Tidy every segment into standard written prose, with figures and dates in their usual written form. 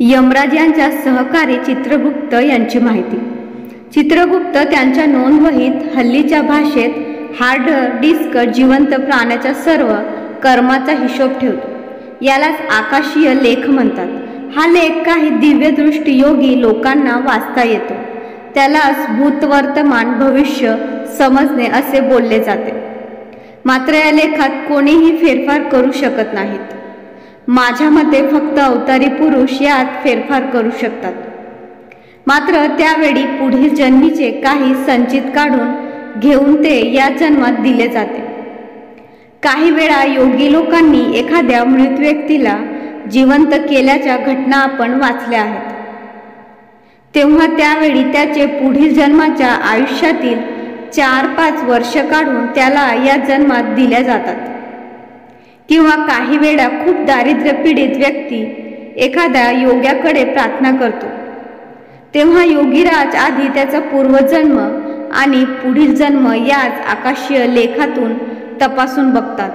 यमराज यांच्या सहकारी चित्रगुप्त यांची माहिती. चित्रगुप्त त्यांच्या नोंदवहीत हल्लीच्या भाषेत हार्ड डिस्क जिवंत प्राण्याच्या सर्व कर्माचा हिशोब ठेवतो. यालाच आकाशीय लेख म्हणतात. हा लेख काही दिव्यदृष्टी योगी लोकांना वाचता येतो. त्यालाच भूतवर्तमान भविष्य समजणे असे बोलले जाते. मात्र या लेखात कोणीही फेरफार करू शकत नाहीत. माझ्या मते फक्त अवतारी पुरुष यात फेरफार करू शकतात. मात्र त्यावेळी पुढील जन्मीचे काही संचित काढून घेऊन ते या जन्मात दिले जाते. काही वेळा योगी लोकांनी एखाद्या मृत व्यक्तीला जिवंत केल्याच्या घटना आपण वाचल्या आहेत. तेव्हा त्यावेळी त्याचे पुढील जन्माच्या आयुष्यातील 4-5 वर्ष काढून त्याला या जन्मात दिल्या जातात. किंवा काही वेळा खूप दारिद्र्य पीडित व्यक्ती एखाद्या योग्याकडे प्रार्थना करतो. तेव्हा योगीराज आधी त्याचा पूर्वजन्म आणि पुढील जन्म याच आकाशीय लेखातून तपासून बघतात.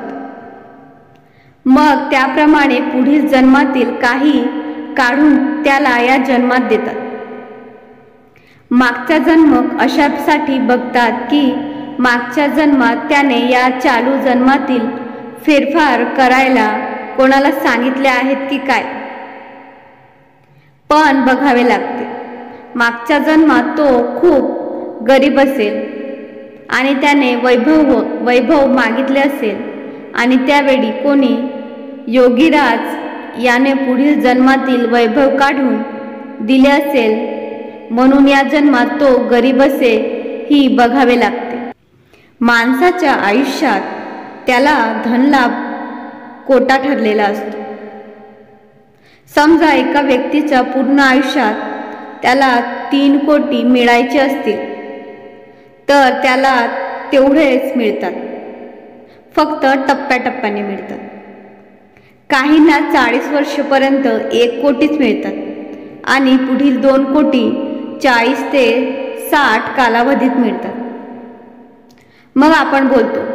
मग त्याप्रमाणे पुढील जन्मातील काही काढून त्याला या जन्मात देतात. मागचा जन्म अशासाठी बघतात की मागच्या जन्मात त्याने या चालू जन्मातील फेरफार करायला कोणाला सांगितले आहेत की काय. पण बघावे लागते. मागच्या जन्मात तो खूप गरीब असेल आणि त्याने वैभव मागितले असेल आणि त्यावेळी कोणी योगीराज याने पुढील जन्मातील वैभव काढून दिले असेल म्हणून या जन्मात तो गरीब असेल ही बघावे लागते. माणसाच्या आयुष्यात त्याला धनलाभ कोटा ठरलेला असतो. समजा एका व्यक्तीच्या पूर्ण आयुष्यात त्याला 3 कोटी मिळायचे असतील तर त्याला तेवढेच मिळतात. फक्त टप्प्याटप्प्याने मिळतात. काहींना 40 वर्षपर्यंत 1 कोटीच मिळतात आणि पुढील 2 कोटी 40 ते 60 कालावधीत मिळतात. मग आपण बोलतो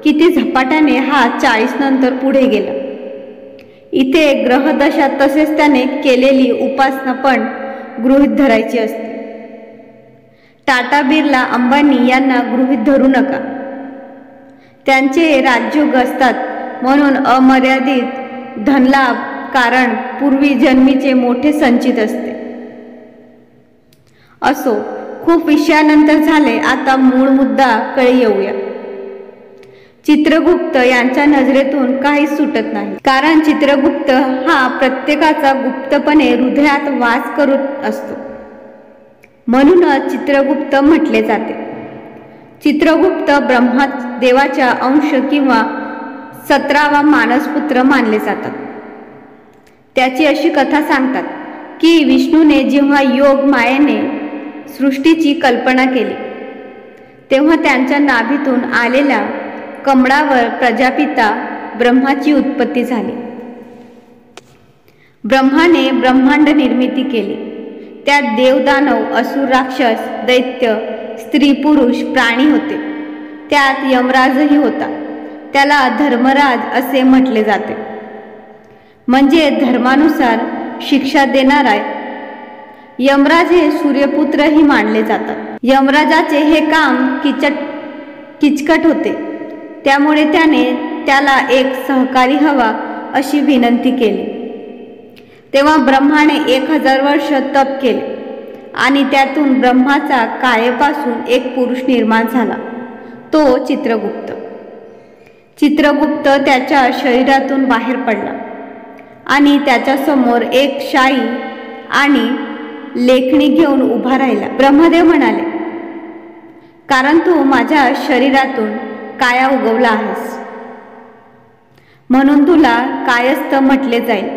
किती झपाट्याने हा 40 नंतर पुढे गेला. इथे ग्रहदशा तसेच त्याने केलेली उपासना पण गृहीत धरायची असते. टाटा, बिर्ला, अंबानी यांना गृहीत धरू नका. त्यांचे राजयोग असतात म्हणून अमर्यादित धनलाभ, कारण पूर्वी जन्मीचे मोठे संचित असते. असो, खूप विषयानंतर झाले. आता मूळ मुद्दा कडे येऊया. चित्रगुप्त यांच्या नजरेतून काही सुटत नाही. कारण चित्रगुप्त हा प्रत्येकाचा गुप्तपणे हृदयात वास करत असतो. म्हणूनच चित्रगुप्त म्हटले जाते. चित्रगुप्त ब्रह्मदेवाच्या अंश किंवा 17वा मानसपुत्र मानले जातात. त्याची अशी कथा सांगतात की विष्णूने जेव्हा योग मायेने सृष्टीची कल्पना केली तेव्हा त्यांच्या नाभीतून आलेल्या कमळावर प्रजापिता ब्रह्माची उत्पत्ती झाली. ब्रह्माने ब्रह्मांड निर्मिती केली. त्यात देव, दानव, असुर, राक्षस, दैत्य, स्त्री, पुरुष, प्राणी होते. त्यात यमराजही होता. त्याला धर्मराज असे म्हटले जाते. म्हणजे धर्मानुसार शिक्षा देणारा. यमराज हे सूर्यपुत्रही मानले जातात. यमराजाचे हे काम किचकट होते. त्यामुळे त्याने त्याला एक सहकारी हवा अशी विनंती केली. तेव्हा ब्रह्माने 1000 वर्ष तप केले आणि त्यातून ब्रह्माचा कायेपासून एक पुरुष निर्माण झाला, तो चित्रगुप्त. चित्रगुप्त त्याच्या शरीरातून बाहेर पडला आणि त्याच्यासमोर एक शाई आणि लेखणी घेऊन उभा राहिला. ब्रह्मदेव म्हणाले, कारण तू माझ्या शरीरातून काया उगवला आहेस म्हणून तुला कायस्थ म्हटले जाईल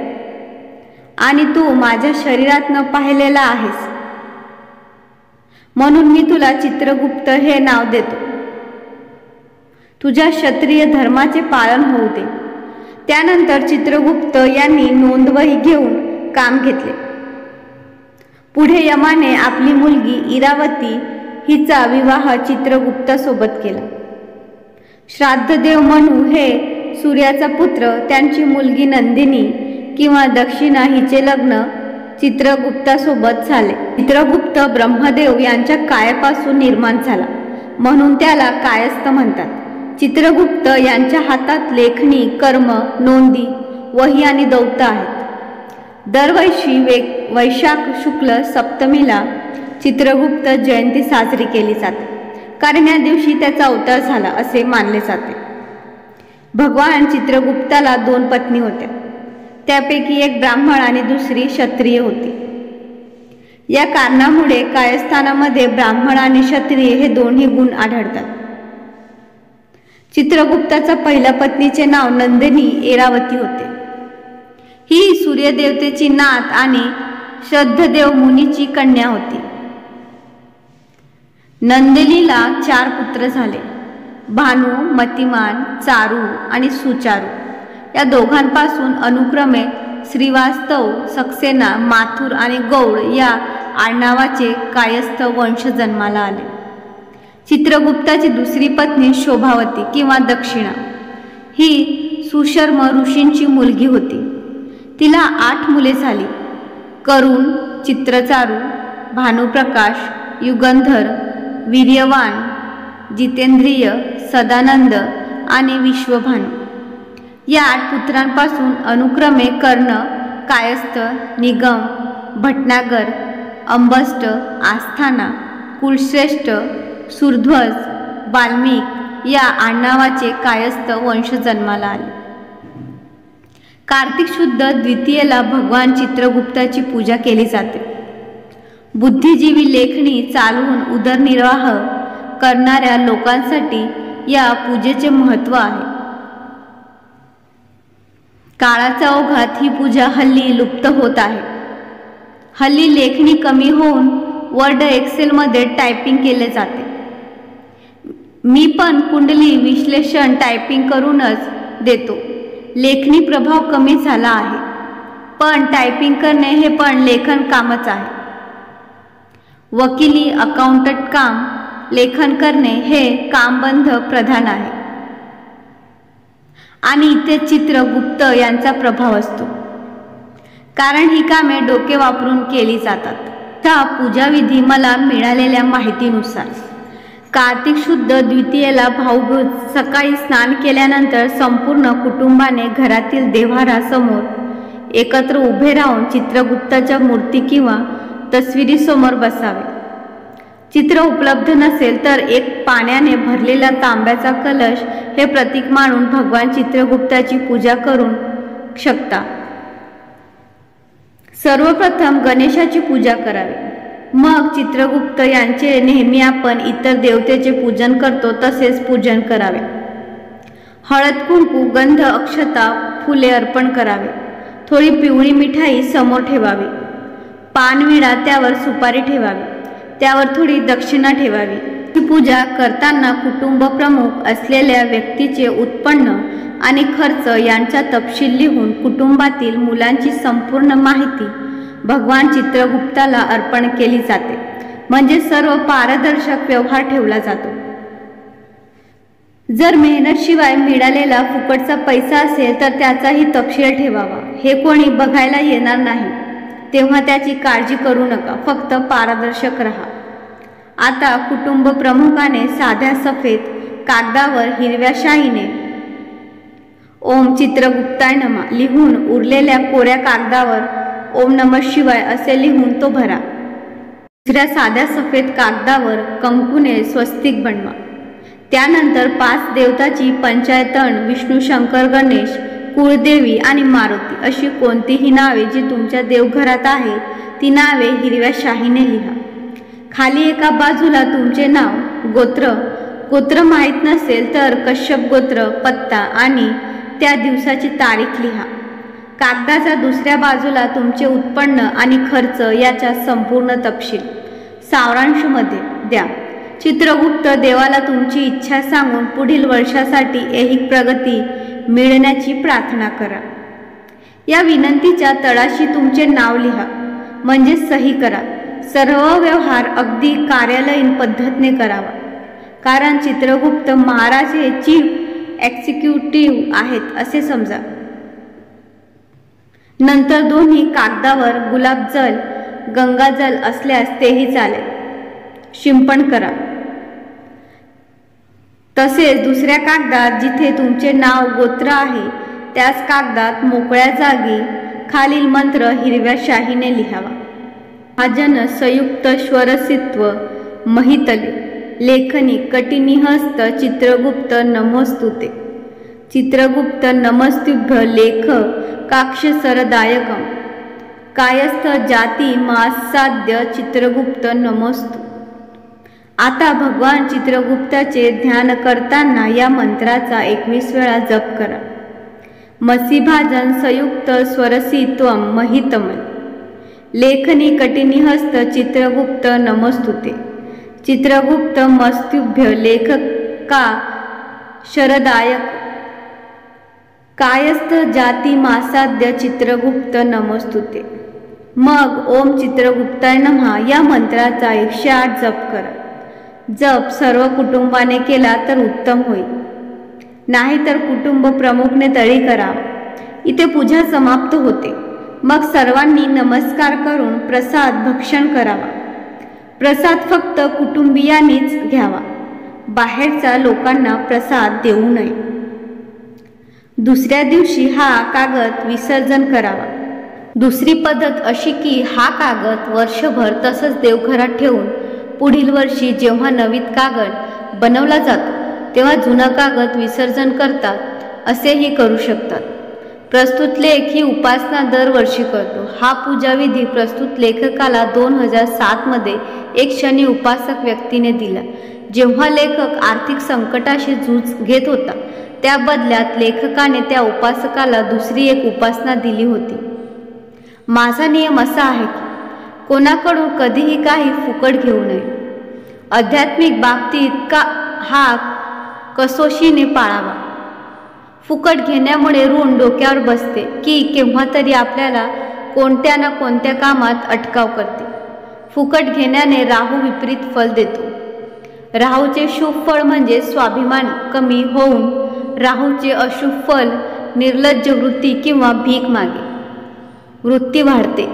आणि तू माझ्या शरीरात न पाहिलेला आहेस म्हणून मी तुला चित्रगुप्त हे नाव देतो. तुझ्या क्षत्रिय धर्माचे पालन होऊ दे. त्यानंतर चित्रगुप्त यांनी नोंदवही घेऊन काम घेतले. पुढे यमाने आपली मुलगी इरावती हिचा विवाह चित्रगुप्तासोबत केला. श्राद्धदेव मनू हे सूर्याचा पुत्र, त्यांची मुलगी नंदिनी किंवा दक्षिणा हिचे लग्न चित्रगुप्तासोबत झाले. चित्रगुप्त ब्रह्मदेव यांच्या कायापासून निर्माण झाला, म्हणून त्याला कायस्थ म्हणतात. चित्रगुप्त यांच्या हातात लेखणी, कर्म, नोंदी, वही आणि दौत आहेत. दरवर्षी वैशाख शुक्ल सप्तमीला चित्रगुप्त जयंती साजरी केली जाते, कारण या दिवशी त्याचा अवतार झाला असे मानले जाते. भगवान चित्रगुप्ताला 2 पत्नी होत्या. त्यापैकी एक ब्राह्मण आणि दुसरी क्षत्रिय होती. या कारणामुळे कायस्थानामध्ये ब्राह्मण आणि क्षत्रिय हे दोन्ही गुण आढळतात. चित्रगुप्ताचा पहिल्या पत्नीचे नाव नंदिनी एरावती होते. ही सूर्यदेवतेची नात आणि श्रद्धदेव मुनीची कन्या होती. नंदिनीला 4 पुत्र झाले. भानू, मतिमान, चारू आणि सुचारू या दोघांपासून अनुक्रमे श्रीवास्तव, सक्सेना, माथुर आणि गौड या आडनावाचे कायस्थ वंश जन्माला आले. चित्रगुप्ताची दुसरी पत्नी शोभावती किंवा दक्षिणा ही सुशर्म ऋषींची मुलगी होती. तिला 8 मुले झाली. करुण, चित्रचारू, भानुप्रकाश, युगंधर, वीर्यवान, जितेंद्रिय, सदानंद आणि विश्वभानू या 8 पुत्रांपासून अनुक्रमे कर्ण, कायस्थ, निगम, भटनागर, अंबस्ट, आस्थाना, कुलश्रेष्ठ, सूर्ध्वज, वाल्मिक या आडनावाचे कायस्थ वंश जन्माला आले. कार्तिक शुद्ध द्वितीयेला भगवान चित्रगुप्ताची पूजा केली जाते. बुद्धिजीवी लेखणी चालवून उदरनिर्वाह करणाऱ्या लोकांसाठी या पूजेचे महत्त्व आहे. काळाच्या ओघात ही पूजा हल्ली लुप्त होत आहे. हल्ली लेखणी कमी होऊन वर्ड एक्सेलमध्ये टायपिंग केले जाते. मी पण कुंडली विश्लेषण टायपिंग करूनच देतो. लेखणी प्रभाव कमी झाला आहे, पण टायपिंग करणे हे पण लेखन कामच आहे. वकिली, अकाउंटंट काम, लेखन करणे हे कामबंध प्रधान आहे आणि इथे चित्रगुप्त यांचा प्रभाव असतो, कारण ही कामे डोके वापरून केली जातात. त्या पूजाविधी मला मिळालेल्या माहितीनुसार कार्तिक शुद्ध द्वितीयेला भाऊबीज सकाळी स्नान केल्यानंतर संपूर्ण कुटुंबाने घरातील देव्हारासमोर एकत्र उभे राहून चित्रगुप्ताच्या मूर्ती किंवा तस्विरीसमोर बसावे. चित्र उपलब्ध नसेल तर एक पाण्याने भरलेला तांब्याचा कलश हे प्रतीक मानून भगवान चित्रगुप्ताची पूजा करू शकता. सर्वप्रथम गणेशाची पूजा करावी, मग चित्रगुप्त यांचे नेहमी आपण इतर देवतेचे पूजन करतो तसेच पूजन करावे. हळद, कुंकू, गंध, अक्षता, फुले अर्पण करावे. थोडी पिवळी मिठाई समोर ठेवावी. पानविडा, त्यावर सुपारी ठेवावी. त्यावर थोडी दक्षिणा ठेवावी. ही पूजा करताना कुटुंब प्रमुख असलेल्या व्यक्तीचे उत्पन्न आणि खर्च यांचा तपशील लिहून कुटुंबातील मुलांची संपूर्ण माहिती भगवान चित्रगुप्ताला अर्पण केली जाते. म्हणजे सर्व पारदर्शक व्यवहार ठेवला जातो. जर मेहनतशिवाय मिळालेला फुकटचा पैसा असेल तर त्याचाही तपशील ठेवावा. हे कोणी बघायला येणार नाही, तेव्हा त्याची काळजी करू नका, फक्त पारदर्शक राहा. आता कुटुंब प्रमुखाने साध्या सफेद कागदावर हिरव्या शाईने ओम चित्रगुप्ताय नमः लिहून उरलेल्या कोऱ्या कागदावर ओम नमः शिवाय असे लिहून तो भरा. दुसऱ्या साध्या सफेद कागदावर कंकुने स्वस्तिक बनवा. त्यानंतर 5 देवताची पंचायतन, विष्णू, शंकर, गणेश, कुळदेवी आणि मारुती अशी कोणतीही नावे जी तुमच्या देवघरात आहे ती नावे हिरव्या शाईने लिहा. खाली एका बाजूला तुमचे नाव, गोत्र माहीत नसेल तर कश्यप गोत्र, पत्ता आणि त्या दिवसाची तारीख लिहा. कागदाच्या दुसऱ्या बाजूला तुमचे उत्पन्न आणि खर्च याचा संपूर्ण तपशील सारांशमध्ये द्या. चित्रगुप्त देवाला तुमची इच्छा सांगून पुढील वर्षासाठी ऐहिक प्रगती मिळण्याची प्रार्थना करा. या विनंतीच्या तळाशी तुमचे नाव लिहा, म्हणजे सही करा. सर्व व्यवहार अगदी कार्यालयीन पद्धतीने करावा, कारण चित्रगुप्त महाराज हे चीफ एक्झिक्युटिव्ह आहेत असे समजा. नंतर दोन्ही कागदावर गुलाबजल गंगाजल असल्यास तेही चालेल, शिंपण करा। तसेच दुसऱ्या कागदात जिथे तुमचे नाव गोत्र आहे त्याच कागदात मोकळ्या जागी खालील मंत्र हिरव्या शाईने लिहावा। भाजन संयुक्त स्वरसित्व महितले लेखनी कटिनिहस्त चित्रगुप्त नमोस्तुते। चित्रगुप्त नमस्तुभ्य लेख काक्षसरदायकम कायस्थ जाती मासाद्य चित्रगुप्त नमोस्तु। आता भगवान चित्रगुप्ताचे ध्यान करताना या मंत्राचा 21 वेळा जप करा। मसीभाजन संयुक्त स्वरसित्वम महितमल लेखनी कटिनिहस्त चित्रगुप्त नमोस्तुते। चित्रगुप्त मस्तुभ्य लेखका शरदायक कायस्थ जाती मासाद्य चित्रगुप्त नमोस्तुते। मग ओम चित्रगुप्ताय नमः या मंत्राचा 108 जप करा। जप सर्व कुटुंबाने केला तर उत्तम होईल, नाहीतर कुटुंब प्रमुखने तळी करावा। इथे पूजा समाप्त होते। मग सर्वांनी नमस्कार करून प्रसाद भक्षण करावा। प्रसाद फक्त कुटुंबियांनीच घ्यावा, बाहेरच्या लोकांना प्रसाद देऊ नये। दुसऱ्या दिवशी हा कागद विसर्जन करावा। दुसरी पद्धत अशी की हा कागद वर्षभर तसंच देवघरात ठेवून पुढील वर्षी जेव्हा नवीन कागद बनवला जातो तेव्हा जुना कागद विसर्जन करतात, असेही करू शकतात। प्रस्तुत लेख ही उपासना दरवर्षी करतो। हा पूजाविधी प्रस्तुत लेखकाला 2007 मध्ये एक शनी उपासक व्यक्तीने दिला। जेव्हा लेखक आर्थिक संकटाशी झूज घेत होता त्या बदल्यात लेखकाने त्या उपासकाला दुसरी एक उपासना दिली होती। माझा नियम असा आहे की कोणाकडून कधीही काही फुकट घेऊ नये। आध्यात्मिक बाबतीत हा कसोशीने पाळावा। फुकट घेण्यामुळे ऋण डोक्यावर बसते की केव्हा तरी आपल्याला कोणत्या ना कोणत्या कामात अटकाव करते। फुकट घेण्याने राहू विपरीत फल देतो। राहूचे शुभ फळ म्हणजे स्वाभिमान कमी होऊन राहूचे अशुभ फल निर्लज्ज वृत्ती किंवा भीक मागे वृत्ती वाढते।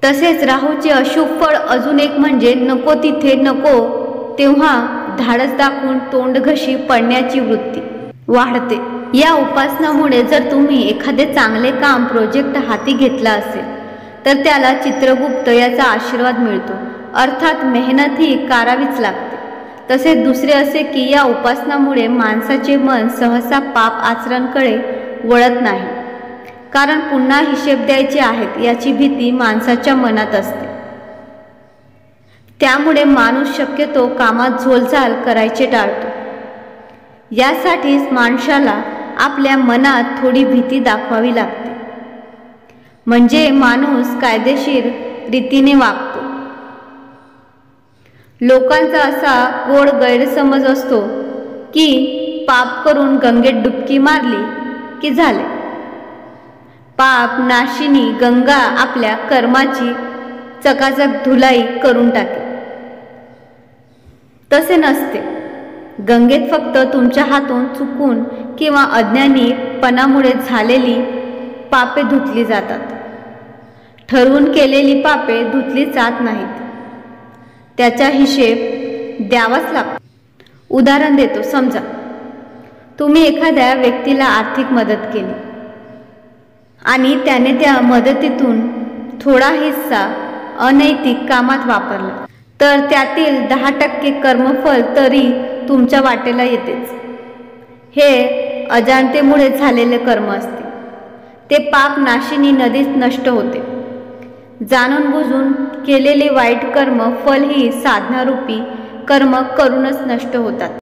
तसेच राहूचे अशुभ फळ अजून एक म्हणजे नको तिथे नको तेव्हा धाडस दाखवून तोंडघशी पडण्याची वृत्ती वाढते। या उपासनामुळे जर तुम्ही एखादे चांगले काम प्रोजेक्ट हाती घेतला असेल तर त्याला चित्रगुप्त याचा आशीर्वाद मिळतो, अर्थात मेहनत ही करावीच लागते। तसेच दुसरे असे की या उपासनामुळे माणसाचे मन सहसा पाप आचरणकडे वळत नाही, कारण पुन्हा हिशेब द्यायचे आहेत याची भीती माणसाच्या मनात असते। त्यामुळे माणूस शक्यतो कामात झोलचाल करायचे टाळतो। यासाठीच माणसाला आपल्या मनात थोडी भीती दाखवावी लागते, म्हणजे माणूस कायदेशीर रीतीने वागतो। लोकांचा असा गोड गैरसमज असतो की पाप करून गंगेत डुबकी मारली की झाले, पाप नाशिनी गंगा आपल्या कर्माची चकाचक धुलाई करून टाके। तसे नसते। गंगेत फक्त तुमच्या हातून चुकून किंवा अज्ञानीपणामुळे झालेली पापे धुतली जातात। ठरवून केलेली पापे धुतली जात नाहीत, त्याचा हिशेब द्यावाच लागतो। उदाहरण देतो। समजा तुम्ही एखाद्या व्यक्तीला आर्थिक मदत केली आणि त्याने त्या मदतीतून थोडा हिस्सा अनैतिक कामात वापरला, तर त्यातील 10% कर्मफल तरी तुमच्या वाटेला येतेच। हे अजाणतेमुळे झालेले कर्म असते। ते पाप नाशिनी नदीत नष्ट होते। जाणून बुजून केलेले वाईट कर्म फल ही साधनारूपी कर्म करूनच नष्ट होतात।